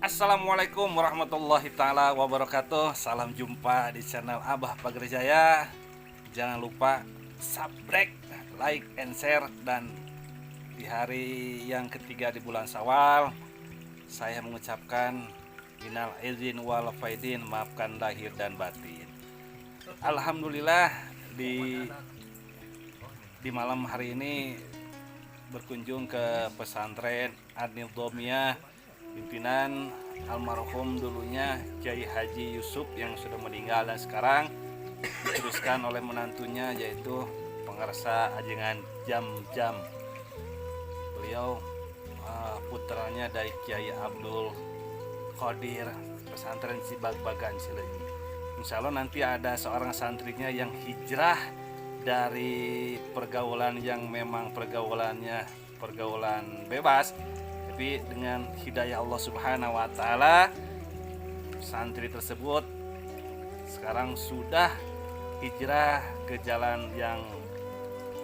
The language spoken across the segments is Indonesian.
Assalamualaikum warahmatullahi taala wabarakatuh. Salam jumpa di channel Abah Pagar Jaya. Jangan lupa subscribe, like, and share. Dan di hari yang ketiga di bulan Syawal, saya mengucapkan minal izin wal faidin, maafkan lahir dan batin. Alhamdulillah di malam hari ini berkunjung ke pesantren An-Nidhamiyah pimpinan almarhum dulunya Kiai Haji Yusuf yang sudah meninggal dan sekarang diteruskan oleh menantunya yaitu pengarsa ajengan Jam-Jam. Beliau putranya dari Kiai Abdul Qadir pesantren Cibagbagan Cileunyi. Insya Allah nanti ada seorang santrinya yang hijrah dari pergaulan yang memang pergaulan bebas, tapi dengan hidayah Allah Subhanahu wa taala santri tersebut sekarang sudah hijrah ke jalan yang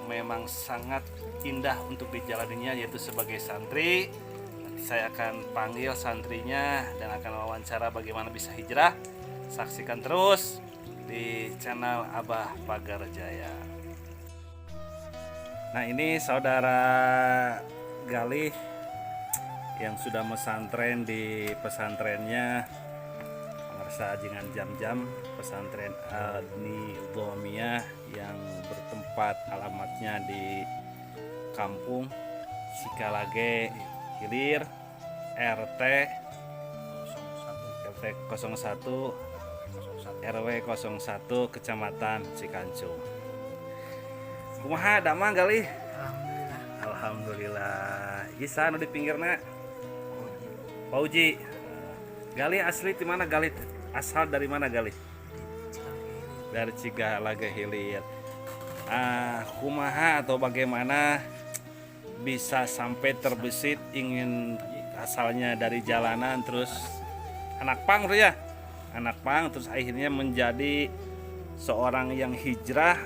memang sangat indah untuk dijalaninya, yaitu sebagai santri. Nanti saya akan panggil santrinya dan akan wawancara bagaimana bisa hijrah. Saksikan terus di channel Abah Pagar Jaya. Nah, ini saudara Galih yang sudah mesantren di pesantrennya pengarsa ajengan Jam-Jam pesantren An-Nidhamiyah yang bertempat alamatnya di Kampung Cikalage Hilir RT 01 RW 01 Kecamatan Cikancung. Kumaha damang Galih? Alhamdulillah. Isa anu di pinggirna Pauji. Galih asli di mana Galih? Asal dari mana Galih? Dari Cikalage Hilir. Kumaha atau bagaimana bisa sampai terbesit ingin asalnya dari jalanan terus anak pang ya? Anak pang terus akhirnya menjadi seorang yang hijrah.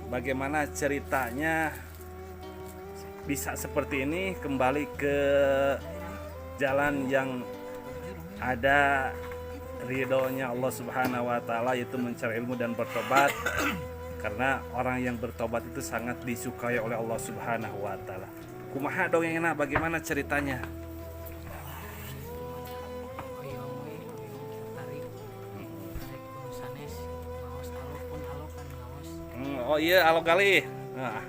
Bagaimana ceritanya bisa seperti ini, kembali ke jalan yang ada ridhonya Allah Subhanahu wa taala, yaitu mencari ilmu dan bertobat. Karena orang yang bertobat itu sangat disukai oleh Allah Subhanahu wa taala. Kumaha dongengna, bagaimana ceritanya? Oh iya, alo Galih.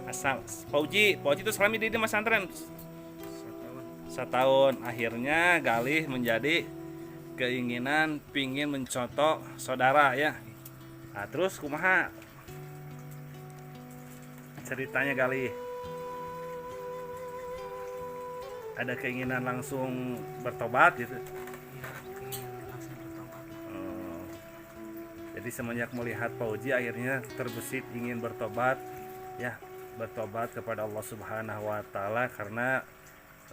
Asal Pauji itu selama di pesantren setahun. Akhirnya Galih menjadi keinginan pingin mencontoh saudara ya. Nah, terus kumaha ceritanya Galih? Ada keinginan langsung bertobat gitu. Jadi semenjak melihat Pauji akhirnya terbesit ingin bertobat ya, bertobat kepada Allah Subhanahu wa taala. Karena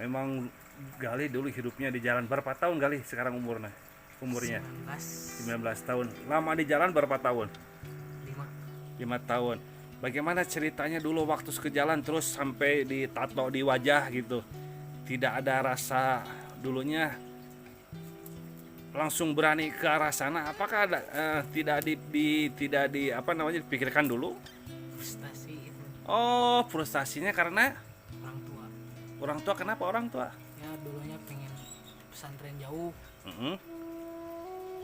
memang Galih dulu hidupnya di jalan. Berapa tahun Galih sekarang umurnya? 19 tahun. Lama di jalan berapa tahun? 5 tahun. Bagaimana ceritanya dulu waktu ke jalan terus sampai ditato di wajah gitu? Tidak ada rasa dulunya langsung berani ke arah sana. Apakah ada tidak di apa namanya dipikirkan dulu? Frustasi itu. Oh, frustasinya karena Orang tua. orang tua. Kenapa orang tua? Ya dulunya pengen pesantren jauh, Mm-hmm.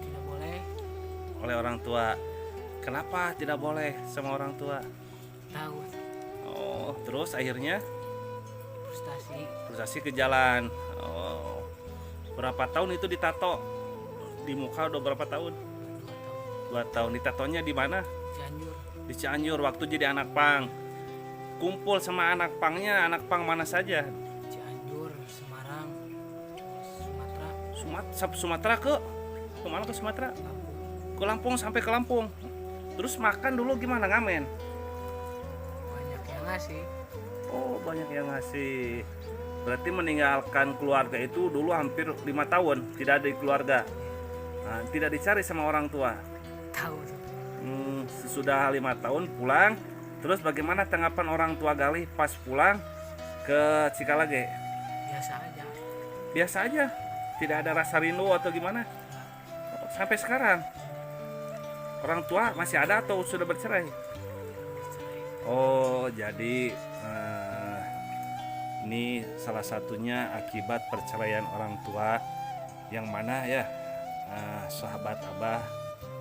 tidak boleh. Oleh orang tua. Kenapa tidak boleh sama orang tua? Tahu. Oh, terus akhirnya Frustasi. ke jalan. Oh, berapa tahun itu ditato? Di muka udah berapa tahun? 2 tahun. 2 tahun. Ditatonya di mana? Cianjur. Di Cianjur waktu jadi anak pang. Kumpul sama anak pangnya, anak pang mana saja? Cianjur, Semarang, Sumatera, Sumatera ke mana ke Sumatera? Lampung. Ke Lampung, sampai ke Lampung. Terus makan dulu gimana, ngamen? Banyak yang ngasih. Oh, banyak yang ngasih. Berarti meninggalkan keluarga itu dulu hampir 5 tahun tidak ada di keluarga. Nah, tidak dicari sama orang tua. Tahu. Sesudah 5 tahun pulang. Terus bagaimana tanggapan orang tua Galih pas pulang ke Cikalage? Biasa aja. Biasa aja, Tidak ada rasa rindu atau gimana? Sampai sekarang orang tua masih ada atau sudah bercerai? Oh, jadi ini salah satunya akibat perceraian orang tua, yang mana ya sahabat Abah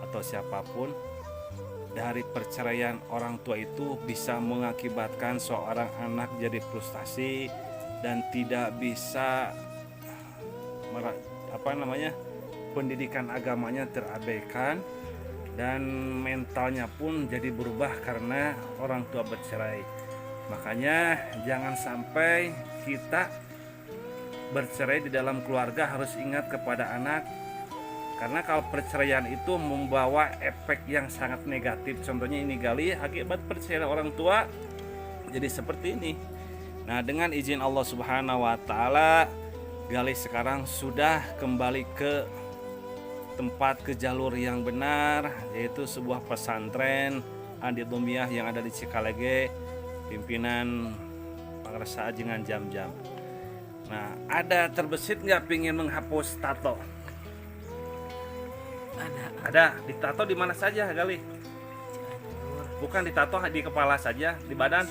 atau siapapun, dari perceraian orang tua itu bisa mengakibatkan seorang anak jadi frustasi dan tidak bisa pendidikan agamanya terabaikan, dan mentalnya pun jadi berubah karena orang tua bercerai. Makanya jangan sampai kita bercerai di dalam keluarga harus ingat kepada anak, karena kalau perceraian itu membawa efek yang sangat negatif. Contohnya ini Gali akibat perceraian orang tua jadi seperti ini. Nah, dengan izin Allah Subhanahu wa taala, Gali sekarang sudah kembali ke tempat, ke jalur yang benar, yaitu sebuah pesantren An-Nidhomiyah yang ada di Cikalege, pimpinan Pangresa Ajengan Jam-Jam. Nah, ada terbesit nggak pingin menghapus tato? Ada. Ditato di mana saja Gali? Bukan ditato di kepala saja, di badan?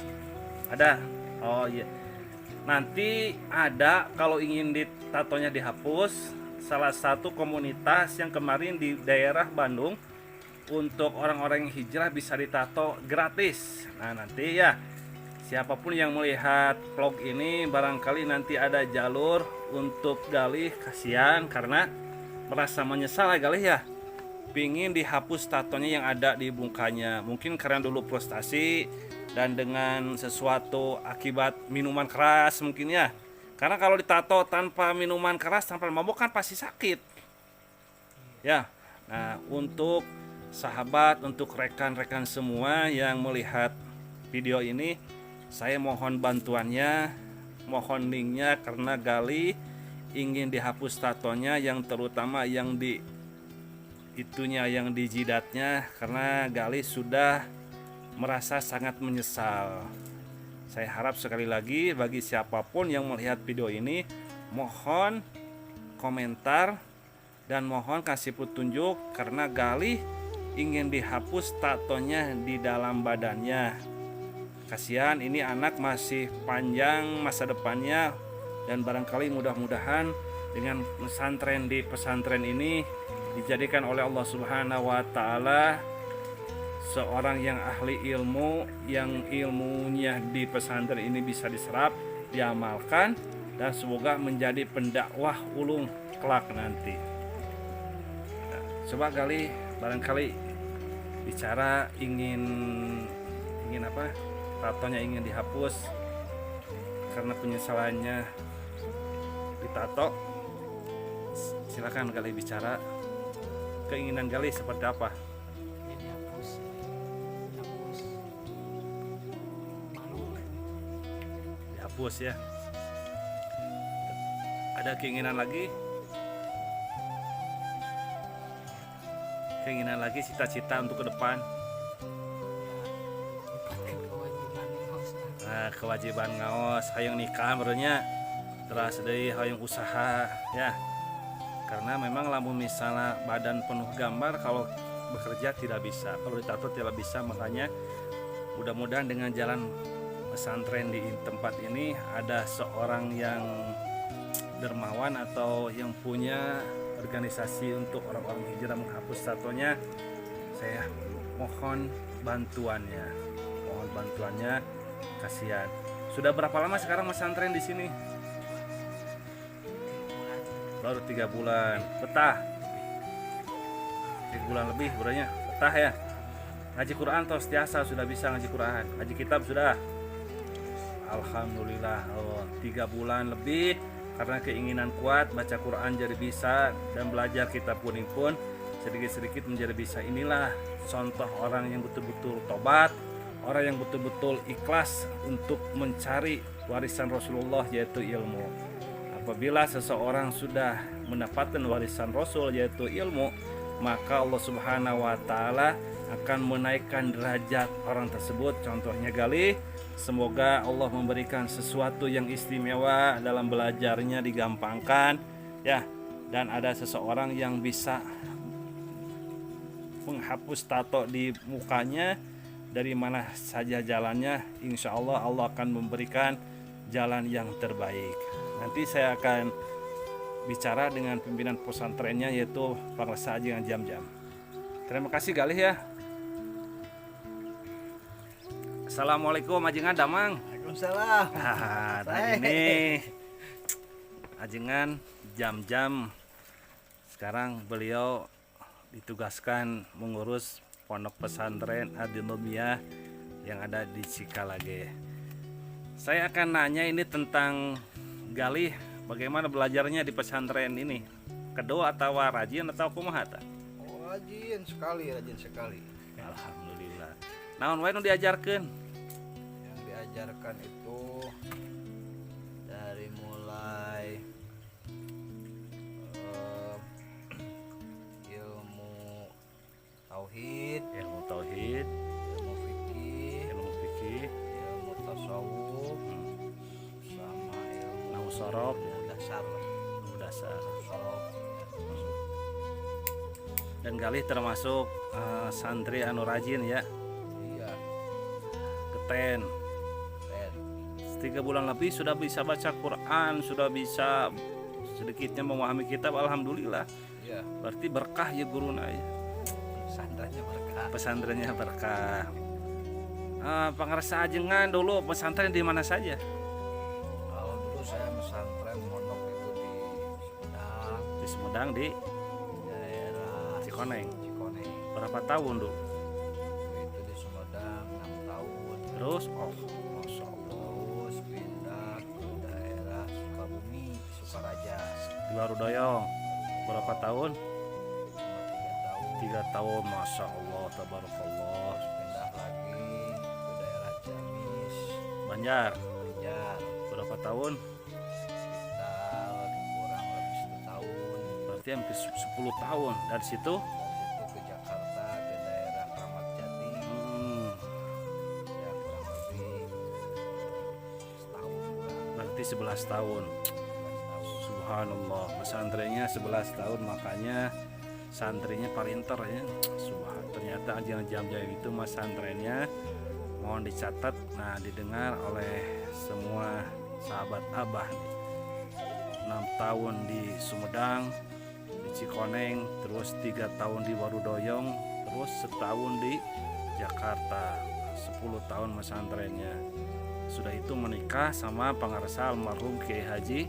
Ada. Oh iya. Nanti ada, kalau ingin tatonya dihapus, salah satu komunitas yang kemarin di daerah Bandung untuk orang-orang yang hijrah bisa ditato gratis. Nah, nanti ya siapapun yang melihat vlog ini, barangkali nanti ada jalur untuk Gali. Kasihan karena merasa menyesal ya Gali ya, pingin dihapus tatonya yang ada di mukanya. Mungkin karena dulu frustasi dan dengan sesuatu akibat minuman keras mungkin ya. Karena kalau ditato tanpa minuman keras, tanpa mabuk kan pasti sakit. Ya. Nah, untuk sahabat, untuk rekan-rekan semua yang melihat video ini, saya mohon bantuannya, mohon linknya, karena Gali ingin dihapus tatonya, yang terutama yang di itunya, yang di jidatnya, karena Gali sudah merasa sangat menyesal. Saya harap sekali lagi bagi siapapun yang melihat video ini, mohon komentar dan mohon kasih petunjuk, karena Gali ingin dihapus tatonya di dalam badannya. Kasihan, ini anak masih panjang masa depannya, dan barangkali mudah-mudahan dengan pesantren ini dijadikan oleh Allah Subhanahu wa taala seorang yang ahli ilmu, yang ilmunya di pesantren ini bisa diserap, diamalkan, dan semoga menjadi pendakwah ulung kelak nanti. Nah, coba Gali barangkali bicara ingin apa? Tatonya ingin dihapus karena penyesalannya ditato. Silakan Gali bicara. Keinginan Gali seperti apa? Dihapus ya. Ada keinginan lagi? Keinginan lagi, cita-cita untuk ke depan? Nah, kewajiban ngaos, hayang nikah berenya, terus dari hayang usaha ya. Karena memang lamun misalnya badan penuh gambar, kalau bekerja tidak bisa, kalau ditato tidak bisa. Makanya mudah-mudahan dengan jalan pesantren di tempat ini ada seorang yang dermawan atau yang punya organisasi untuk orang-orang hijrah menghapus tatonya. Saya mohon bantuannya, kasihan. Sudah berapa lama sekarang pesantren di sini? Baru 3 bulan. Betah? 3 bulan lebih beranya. Betah ya? Ngaji Quran atau setiasa sudah bisa ngaji Quran? Ngaji kitab sudah? Alhamdulillah. 3 bulan lebih, karena keinginan kuat baca Quran jadi bisa, dan belajar kitab kuning pun sedikit-sedikit menjadi bisa. Inilah contoh orang yang betul-betul tobat, orang yang betul-betul ikhlas untuk mencari warisan Rasulullah, yaitu ilmu. Apabila seseorang sudah mendapatkan warisan Rasul, yaitu ilmu, maka Allah Subhanahu wa taala akan menaikkan derajat orang tersebut. Contohnya Gali, semoga Allah memberikan sesuatu yang istimewa dalam belajarnya, digampangkan ya. dan ada seseorang yang bisa menghapus tato di mukanya, dari mana saja jalannya, insya Allah Allah akan memberikan jalan yang terbaik. Nanti saya akan bicara dengan pimpinan pesantrennya, yaitu Pangresa Ajengan Jam-Jam. Terima kasih Galih ya. Assalamualaikum Ajengan Damang. Waalaikumsalam. Nah ini Ajengan Jam-Jam. Sekarang beliau ditugaskan mengurus pondok pesantren Ad-Diniyah yang ada di Cikalage. Saya akan nanya ini tentang Galih, bagaimana belajarnya di pesantren ini? Kedua atau rajin atau kumaha? Oh, rajin sekali. Alhamdulillah. Naon wae nu diajarkeun? Yang diajarkan itu dari mulai ilmu tauhid, Ilmu tauhid, ilmu fikih, ilmu tasawuf, sama ilmu nahwu sorof, dasar lah. dasar. Sorof, Dan Galih termasuk santri anu rajin ya, iya, geten. keren. 3 bulan lebih sudah bisa baca Quran, sudah bisa sedikitnya memahami kitab, alhamdulillah. Iya, Berarti berkah ya guruna ya. pesantrennya berkah. Pesantrennya berkah. Pangresa Ajengan dulu pesantren di mana saja? Kalau dulu saya pesantren mondok itu di Sumedang, Di Sumedang, di daerah Cikoneng. Cikoneng. Berapa tahun dulu? Itu di Sumedang 6 tahun. Terus Masya Allah, Terus pindah ke daerah Sukabumi, Sukaraja, di Warudoyong berapa tahun? cuma 3 tahun. 3 tahun. Masya Allah, tabarakallah. Terus pindah lagi ke daerah Ciamis, Banjar Banjar, berapa tahun? sekitar kurang lebih 1 tahun. Berarti hampir 10 tahun. Dari situ Dari situ ke Jakarta, ke daerah Kramat Jati, ya kurang lebih setahun kurang, berarti 11 tahun. 11 tahun. Subhanallah, pesantrennya 11 tahun, makanya santrinya palinter ya. Ternyata Ajengan Jam-Jam itu mas santrennya, mohon dicatat, nah didengar oleh semua sahabat Abah nih. 6 tahun di Sumedang, di Cikoneng, terus 3 tahun di Warudoyong, terus setahun di Jakarta. 10 tahun pesantrennya. Sudah itu menikah sama Pangresa almarhum Kiai Haji,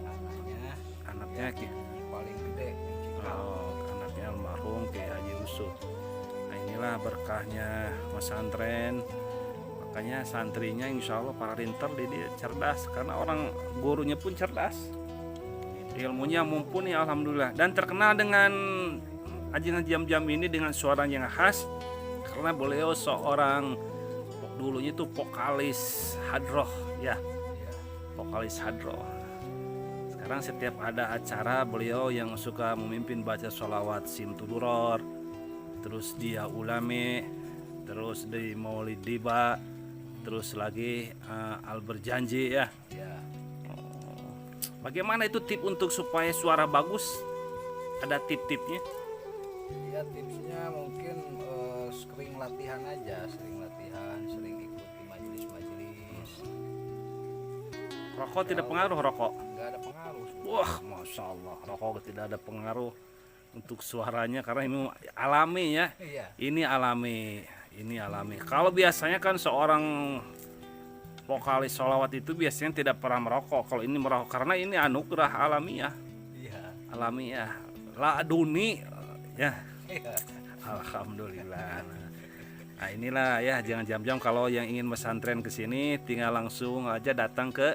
Anaknya anaknya Ki. paling gede yang Cikal. Anaknya almarhum Kiai Haji Yusuf. Nah inilah berkahnya pesantren. Makanya santrinya insya Allah para rinter dia cerdas, karena orang gurunya pun cerdas, ilmunya mumpuni alhamdulillah, dan terkenal dengan Ajengan Jam-Jam ini dengan suara yang khas, karena beliau seorang dulunya itu vokalis hadroh ya, Iya. vokalis hadroh. Sekarang setiap ada acara beliau yang suka memimpin baca sholawat simtuduror, terus dia ulame, terus di maulid diba, terus lagi al berjanji ya. Ya, Bagaimana itu tip untuk supaya suara bagus? Ada tip-tipnya? ya tipsnya mungkin sering latihan aja, sering ikuti majelis-majelis. Rokok tidak pengaruh rokok? Nggak ada pengaruh. Wah, masya Allah, rokok tidak ada pengaruh untuk suaranya karena ini alami ya. Iya. Ini alami. Kalau biasanya kan seorang vokalis sholawat itu biasanya tidak pernah merokok. Kalau ini merokok karena ini anugerah alamiah, Iya. alamiah, laduni ya. Iya. Alhamdulillah. Nah inilah ya, jangan jam-jam kalau yang ingin pesantren ke sini tinggal langsung aja datang ke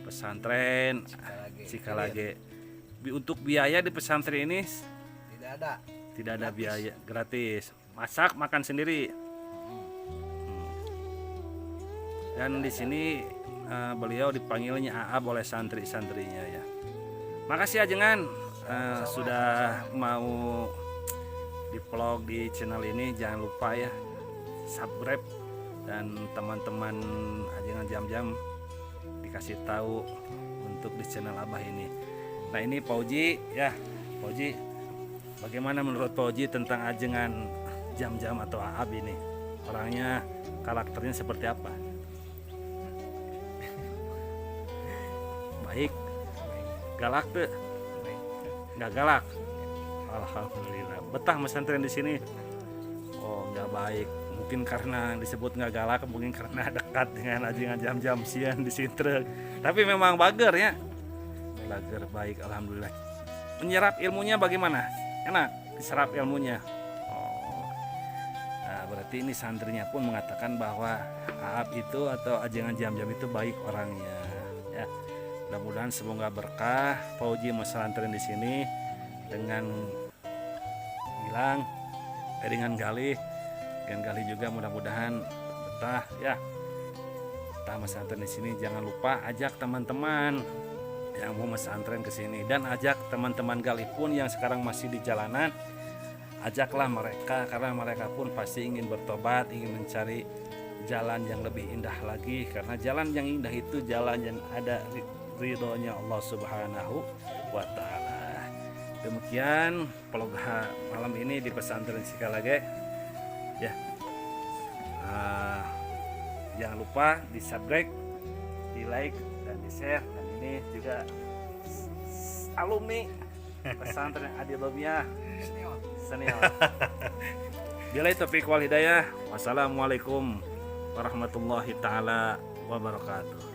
pesantren Cikalage. Untuk biaya di pesantren ini Tidak ada. tidak ada biaya, gratis. Masak makan sendiri. Dan di sini beliau dipanggilnya Aab oleh santri-santrinya ya. Makasih Ajengan sudah mau di vlog di channel ini. Jangan lupa ya subscribe, dan teman-teman Ajengan Jam-Jam dikasih tahu untuk di channel Abah ini. Nah ini Pak Uji ya, Pak Uji, bagaimana menurut Pak Uji tentang ajengan jam-jam atau Aab ini? Orangnya, karakternya seperti apa? Baik, galak tuh? Nggak galak? Alhamdulillah. Betah pesantren di sini? Oh nggak baik. Mungkin karena disebut nggak galak, mungkin karena dekat dengan ajengan jam-jam sian di Sintrek. Tapi memang bager ya. Bager baik, alhamdulillah. Menyerap ilmunya bagaimana? Enak diserap ilmunya. Oh. Nah, berarti ini santrinya pun mengatakan bahwa Aab itu atau ajengan jam-jam itu baik orangnya. Ya. Mudah-mudahan semoga berkah Pak Uji pesantren di sini dengan Gilang, dengan Galih juga mudah-mudahan betah ya. Betah pesantren di sini. Jangan lupa ajak teman-teman yang mau pesantren ke sini dan ajak teman-teman Galih pun yang sekarang masih di jalanan. Ajaklah mereka karena mereka pun pasti ingin bertobat, ingin mencari jalan yang lebih indah lagi, karena jalan yang indah itu jalan yang ada ridhonya Allah Subhanahu wa taala. Demikian vlog malam ini di pesantren Sikalage ya. Jangan lupa di subscribe, di like dan di share. Dan ini juga alumni pesantren Adilomiah senior. Billahi taufiq wal hidayah. Wassalamualaikum warahmatullahi taala wabarakatuh.